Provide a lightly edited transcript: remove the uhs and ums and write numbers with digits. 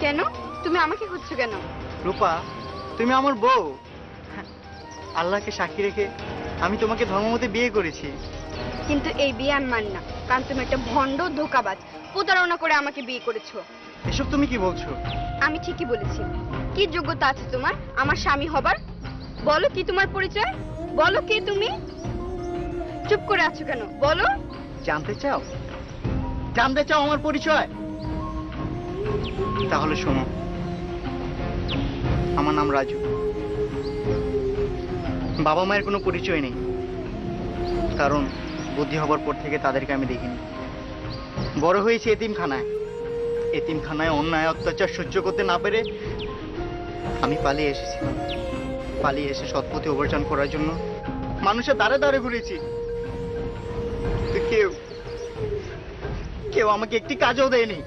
কেন? তুমি আমাকে খুঁজছো কেন? রূপা, তুমি আমার বউ। আল্লাহকে সাক্ষী রেখে আমি তোমাকে ধর্মমতে বিয়ে করেছি। কিন্তু এই বিয়ে আমি মানি না, কারণ তুমি একটা ভণ্ড, ধোঁকাবাজ, প্রতারণা করে আমাকে বিয়ে করেছো। এসব তুমি কি বলছো? আমি ঠিকই বলেছি। কি যোগ্যতা আছে তোমার আমার স্বামী হবার? বলো কি তোমার পরিচয়? বলো কে তুমি? চুপ করে আছো কেন? বলো। জানতে চাও? জানতে চাও আমার পরিচয়? তাহলে শোনো, আমার নাম রাজু। বাবা মায়ের কোনো পরিচয় নেই, কারণ বুদ্ধি হবার পর থেকে তাদেরকে আমি দেখিনি। বড় হয়েছে এতিমখানায়। এতিমখানায় অন্যায় অত্যাচার সহ্য করতে না পেরে আমি পালিয়ে এসেছিলাম। পালিয়ে এসে সৎপথে অবর্জন করার জন্য মানুষের দ্বারে দ্বারে ঘুরেছি। কিন্তু কেউ কেউ আমাকে একটি কাজও দেয়নি।